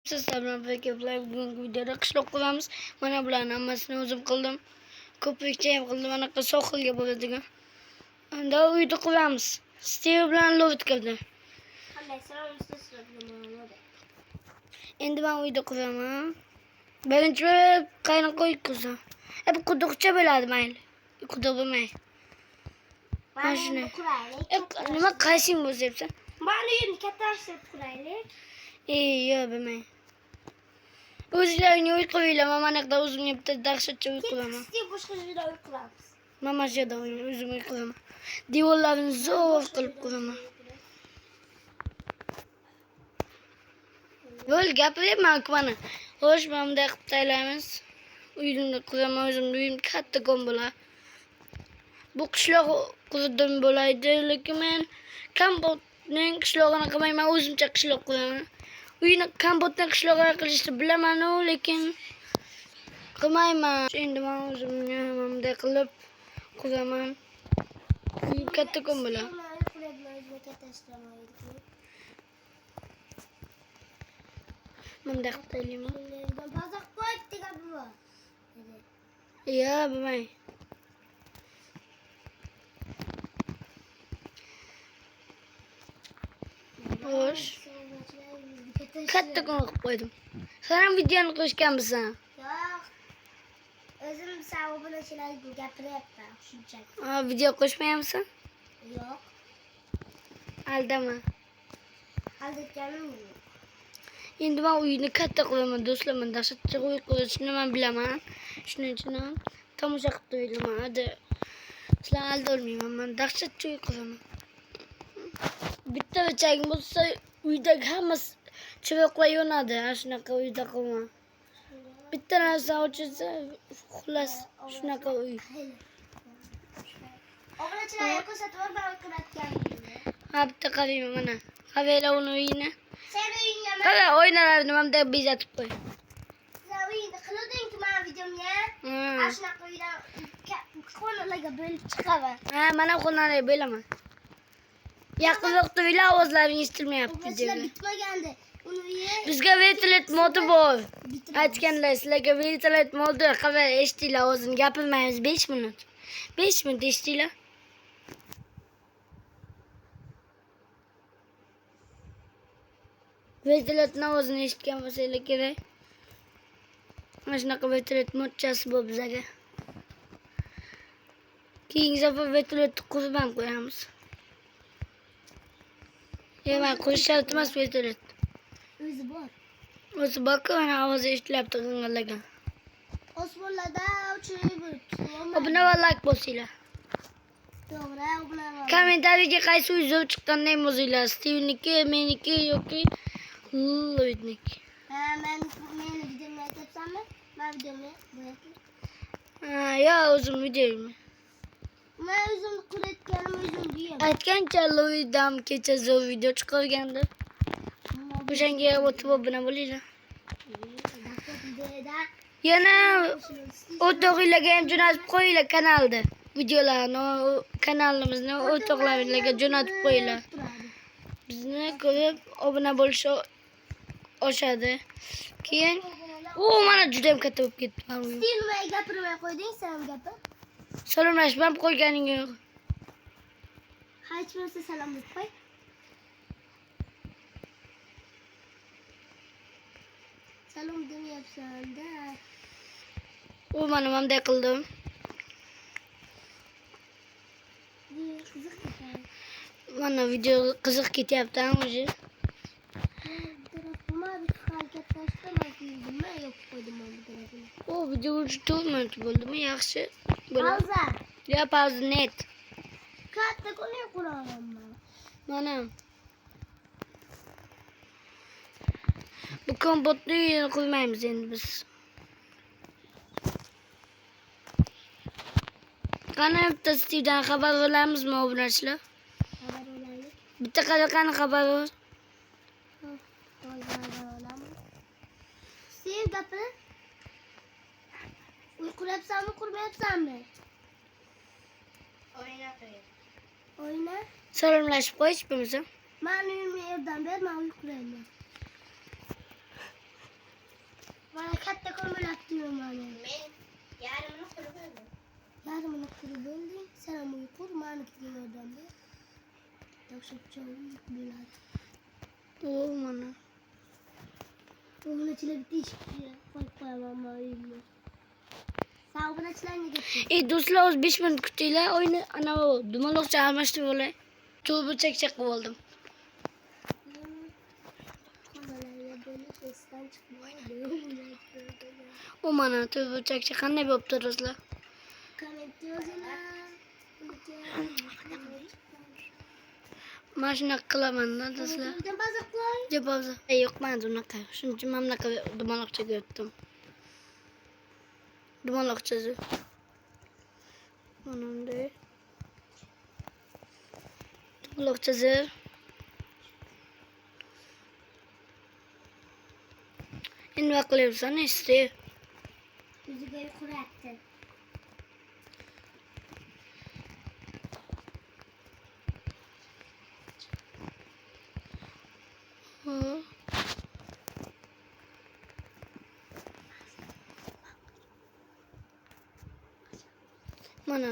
Selam arkadaşlar. Bugünkü videoda qishloq qilamiz. Mana bularni hammasini o'zim qildim. Ko'prikcha ham qildim. Mana sohilga bo'ladigan. Unda uyda qilamiz. Steve bilan Lovit kirdi. Endi men uyda qilaman. Birinchi qaynoq qo'yib bu quduqcha bo'ladi mayli. Quduq bo'lmaydi. Mana shuni. Nima qaysing bo'lsa debsan? Mana uyni kattalashtirib quraylik. Yo'q bilmayman. O'zlaringni uy qilaman. Mana yoqda o'zimga bitta dahshatcha uy qilaman. Siz boshqa joyda uy qilamiz. Mana shu yerda o'zim uy qilaman. Devorlarni zo'r qilib quraman. Bo'l gapiryapman mana. Xo'sh, men bunday qilib taylaymiz. Uyimni quraman, o'zimni uyim kattakon bo'ladi. Bu qishloq qurdim bo'laydi, lekin men kompotning qishlog'ini qilmayman, o'zimcha qishloq quraman. Uyni kompotning qishlog'ini qilishni bilaman, lekin qilmayman. Endi men o'zimni bunday qilib quraman. Uyim kattakon bo'ladi. Bunday qilib taylayman. Yo'q, bilmayman. Xo'sh. Kattakon qilib qo'ydim. Sen ham videoni qo'shganmisan? Yo'q. O'zim savob bilan gapiryapman shunchaki. Video qo'shmayapsan? Yo'q. Aldama. Aldatganim yo'q. Endi men uyni katta qilaman, do'stlar. Men dahshatcha uy qurishni men bilaman. Shuning uchun ham tomosha qilib qo'yilaman. Hadi. Sizlar aldolmayman. Men dahshatcha uy quraman. Bitta bechagim bo'lsa, uydagi hammasi chiroqlar yonadi. Shunaqa uyda qilman. Bitta narsa o'chirsa, xullas shunaqa uy. Obunachilarga ko'rsatib ben qurayotganimni. Ha, bitta qarayman mana. Qaranglar uni uyini. Sen uyingga Qara, o'yinlarni mana bunday bezatib qo'y. sen uyingda qiluvding-ku men videomga. Shunaqa uydan xonalarga bo'lib chiqaman. Ha, mana xonalarga bo'laman. Yaqinroqda uylar ovozlaring eshitilmayapti Obunachilar videoda. bitmagandi. Uni uyi Bizga vertolyot modi bor. Aytganlar sizlarga vertolyot modi. Qara, eshitinglar o'zini gapirmaymiz 5 minut. 5 minut eshitinglar. Vertolyotning ovozini eshitgan bo'lsanglar kerak. Mana shunaqa vertolyot modchasi bor bizga. Keyingi safar vertolyotni qurib ham qo'yamiz. Men qurish shart emas vertolyot. o'zi bor. O'zi borku, mana ovozi eshitilyapti g'ing'illagan. Osmonlarda uchib Obuna va like bosinglar. to'g'ri, obuna. Kommentariyaga qaysi uy zo'r chiqqanini yozinglar. Steveniki, meniki yoki Lloydniki. Men meni videomni aytyapsanmi? Men videomni bo'yatib. Yo'q, o'zim videoyim. Men o'zimni qurayotganim o'zim deyim. Aytgancha Lloydam kecha zo'r video chiqargandi. O'shanga o'tib obuna bo'linglar. Yana o'rtoqlarga ham jo'natib qo'yinglar kanalda. Videolarni, kanalimizni o'rtoqlarga jo'natib qo'yinglar. Bizni ko'rib obuna bo'lish oshadi. Keyin mana juda ham katta bo'lib ketdi. Sen nimaga gapirmay qo'yding, sen gapir. Salomlashib ham qo'yganing yo'q. Hech bo'lmasa salom deb qo'y. Salom demayapsan-da. Mana bunday qildim. Qiziq ekan. Mana video qiziq ketyapti o'zi. Video 4 minut bo'ldimi? Yaxshi. Pauza. Ya pauza net. Katta ko'lay quraman. Mana. Bu kompotni qo'ymaymiz endi biz. Qani bitta Steve'dan xabar olamizmi obunachilar? Xabar olaylik. Bitta qani xabar ol. Steve gapir. Uy qurayapsanmi, qurmayapsanmi? O'yna. Salomlashib qo'yish bo'lmasa. Men uyimga yordam ber, men uy qurayman. kattakon bo'lib diyorum mana. Men yarmini qilib bo'ldim. Yarmini qilib bo'lding. Sen ham uyqur, menikiga yordam ber. Topshirib joyim bo'ladi. O mana. Obunachilar bitta eshik qo'yib qo'yaman men uyimni. Sen obunachilarga ketding. Do'stlar, o'z 5 minut kutinglar. O'yini ana bu dumaloqcha almashtirib olay. Turbo chak qilib O mana turbo chak qanday bo'libdi do'stlar? Mana shunaqa qilaman-da do'stlar. Deb hozir yo'q, mana unaqa. Shuning uchun mana bunaqa dumaloqcha ko'rdim. Dumaloqchasi. Mana bunday. Dumaloqchasi. Endi nima qilyapsan, esti? Yuziga quratdi. Mana,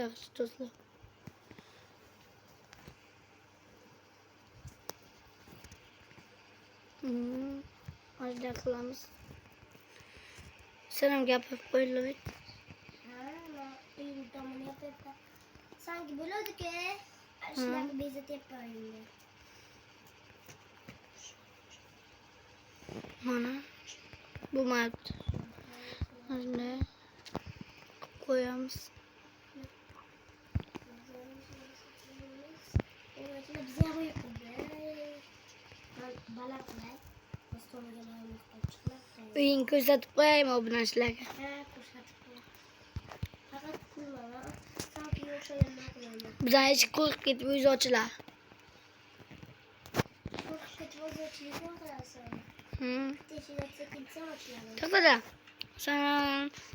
yaxshi do'stlar. Hozir qilamiz. Sen ham gapirib qo'yilib. Sanki bo'ladi-ku. Shularni bezatib qo'ying. Mana bu mat. Mana koyamiz. Uying ko'rsatib qo'yaymi obunachilarga? Bizdan hech qo'rqib ketib o'zi ochilar. To'xtada. Sen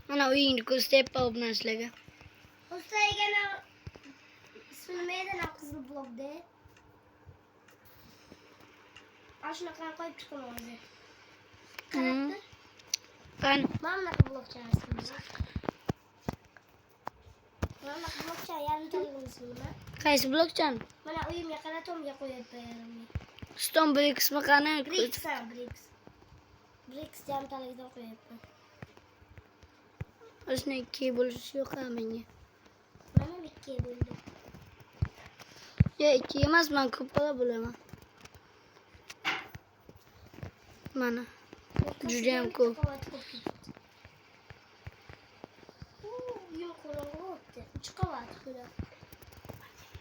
mana uyingni ko'rsatib obunachilarga. Ustaygana ismini nima qizil blokda. Ashuna qo'yib chiqaman o'zi. Qarabdi. Qani? Mana blok chasimiz. Mana blok cha yarim tag'imizmi? Qaysi blokchan? Mana uyimga qaratomga qo'yib qo'yaman. Stone bricks mi qani? Bricks. Bricks yarim tag'idan qo'yibman. O'shni 2 bo'lishi yo'q menga. Mana 2 bo'ldi. Yo 2 emas, men ko'proq bo'laman. Mana. Juda ham ko'p. Yo'q, qo'lga 3 qavat bo'lar.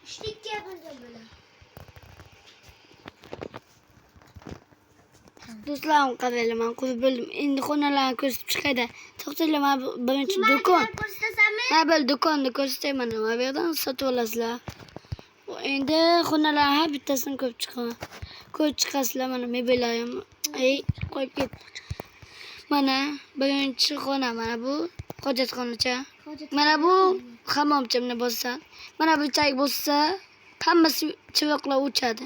3 bo'lgan bo'lar. Do'stlarim, qaranglar, qurib bo'ldim. Endi xonalarni ko'rsatib chiqayda. To'xtanglar, mana birinchi do'kon. Ha, bu do'konni ko'rsatayman. Mana bu yerdan sotib olasizlar. Endi xonalarni har bittasini ko'rib chiqaman. Ko'rib chiqasizlar, mana mebellarim. Qo'yib ket. Mana birinchi xona, mana bu hojatxonacha. Mana bu hammomchimni bo'lsa. Mana bu chak bo'lsa, hammasi chiroqlar o'chadi.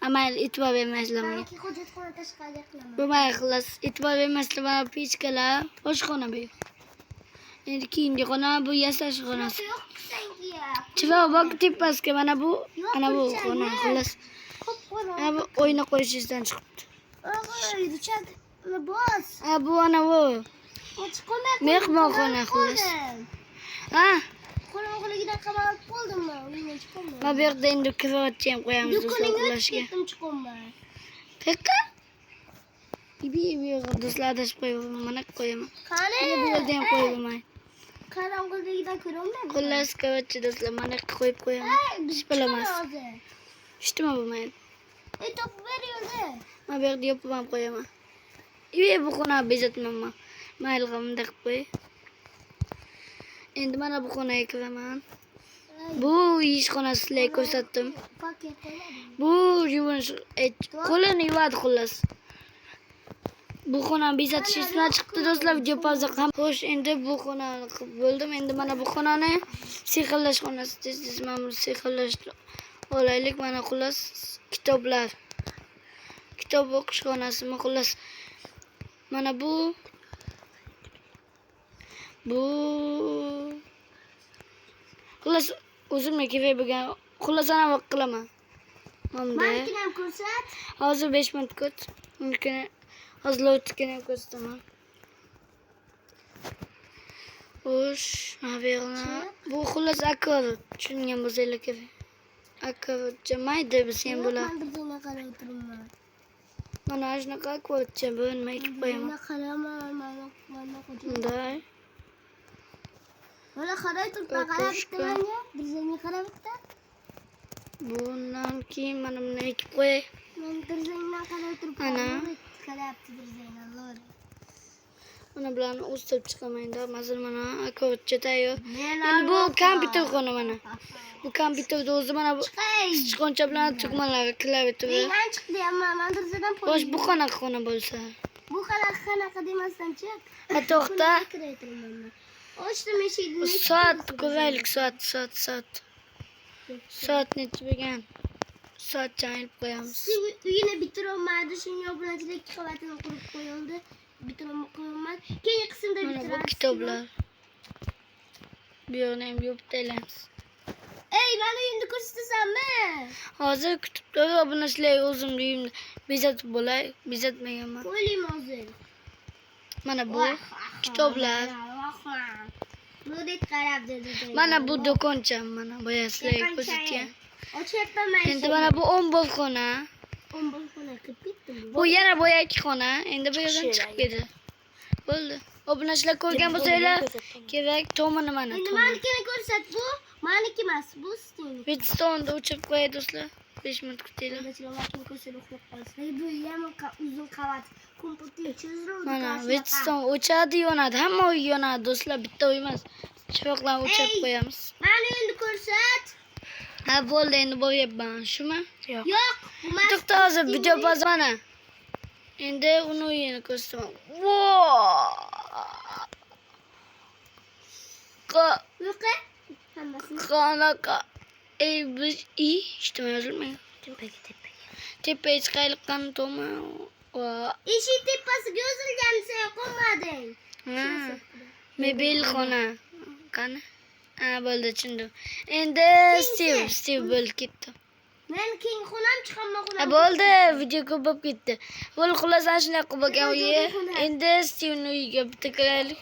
Amal e'tibor bermaysizlar menga. Hojatxona tashqarida qilaman. Bo'lmay qilas, e'tibor bermaysizlar. Mana pechkalar, oshxona bu. Endi keyingi xona bu yasash xonasi. Yo'q, senga. Chiroq bor tepasiga, mana bu xona qilas. Mana bu o'yna qo'yishingizdan chiqibdi. O'g'il, chat. Bos. Ha, bu ana bu. Mehmonxona qilas. Ha? Qorong'iligidan qamalib qoldimmi? Uyimdan chiqaman. Mana bu yerda endi karavotcha ham qo'yamiz do'stlar uxlashga. Ketdim chiqaman. Qayerga? Bu yerga do'stlar adashib qo'yaman, mana qo'yaman. Qani? Bu yerda ham qo'yaman. Qorong'iligidan ko'rolmayman. Xullas karavotcha do'stlar, mana qo'yib qo'yaman. Ish bilamas. Ishtimi bo'lmaydi. Topib beraydi. Mana bu yerda yopib ham qo'yaman. Bu xonani bezatmayman. Mayli, qilib qo'y. Endi mana bu xonaga kiraman. Bu ish xonasi sizlarga ko'rsatdim. Bu yuvinish qo'lini yuvadi xullas. Bu xonani bezatish ismdan chiqdi do'stlar. Video pauza qilib. Xo'sh, endi bu xonani qilib bo'ldim. Endi mana bu xonani sehrlash xonasi. Tez mana bu sehrlash olaylik. Mana xullas kitoblar. Kitob o'qish xonasi xullas. Mana bu Bu xullas o'zimga kerak bo'lgan xullas ana vaqt qilaman. Mana Manikini ham ko'rsat. hozir 5 minut kut. Mumkin hozir o'tgan ham ko'rsataman. Xo'sh, bu xullas akor tushungan bo'lsanglar kerak. Akkorcha mayda biz ham bo'ladi. Men birdana qarab o'tiribman. Mana shunaqa akkorcha bo'lmay ekib qo'yaman. Mana qaraman, mana qo'ydim. Bunday. Mana qarab turibman, qarab bittaman ya. Birdana qarab bitta. Bundan keyin mana buni ekib qo'yay. Men birdana qarab turibman. Ana. Qarabdi birdana, lol. Mana bilan o'stirib chiqamaydi. Hozir mana akkorcha tayyor. Men Endi bu kompyuter xona mana. Bu kompyuterda o'zi mana bu Hey, sichqoncha bilan tugmalari, klaviatura. mendan chiqdi amma men dirzadan Xo'sh, bu qanaqa xona bo'lsa? Bu qanaqa demasdan chiq. Ha, to'xta. Ochdim eshikni. Soat ko'raylik, soat. Soat necha bo'lgan? Soatcha aytib qo'yamiz. Siz uyini bitirolmadi, shunga obunachilik qavatini qurib qo'yildi. Bitirolmay qo'yilmadi. Keyingi qismda Mana bu bitiramiz. kitoblar. Bu yerni ham yopib taylaymiz. Ey, meni uyimni ko'rsatasanmi? Hozir kutib tur, obunachilar o'zimni uyimni bezatib bo'lay, bezatmayman. Qo'ying hozir. Mana bu kitoblar. Nurit qarab dedi. Mana bu do'koncham, mana boya sizlarga ko'rsatgan. Ochyapman men. Endi mana bu omborxona. Omborxona qilib ketdim. Bu yana boyagi xona. Endi bu yerdan chiqib ketdi. Bo'ldi. Obunachilar ko'rgan bo'lsanglar, kerak tomoni mana. Endi menikini ko'rsat, bu meniki emas, bu sizniki. Vidstonni o'chirib qo'yay do'stlar. 5 minut kutinglar. Obunachilar ko'rsat uxlab qolsin. Bu ham uzun qavat. Kompyuter chizildi. Mana Vidstone o'chadi, yonadi. Hamma uy yonadi do'stlar, bitta uy emas. Chiroqlarni o'chirib qo'yamiz. Meni uyimni ko'rsat. Ha, bo'ldi, endi boryapman. Shumi? Yo'q. Yo'q, bu mas. To'xta, hozir video poz mana. Endi uni uyini ko'rsataman. Yo'q. Hammasini. Qanaqa eshitmay yozilmagan. Tepaga chiqaylik qani to'ma. Eshik tepasiga yozilgan sen qo'ymading. Mebel xona. Qani? Ha, bo'ldi, tushundim. Endi Steve bo'lib ketdi. Men keng xonam chiqaman Ha, bo'ldi, video ko'p bo'lib ketdi. Bo'ldi, xullas ana shunday qilib bo'lgan uyi. Endi Stevening uyiga bitta kiraylik.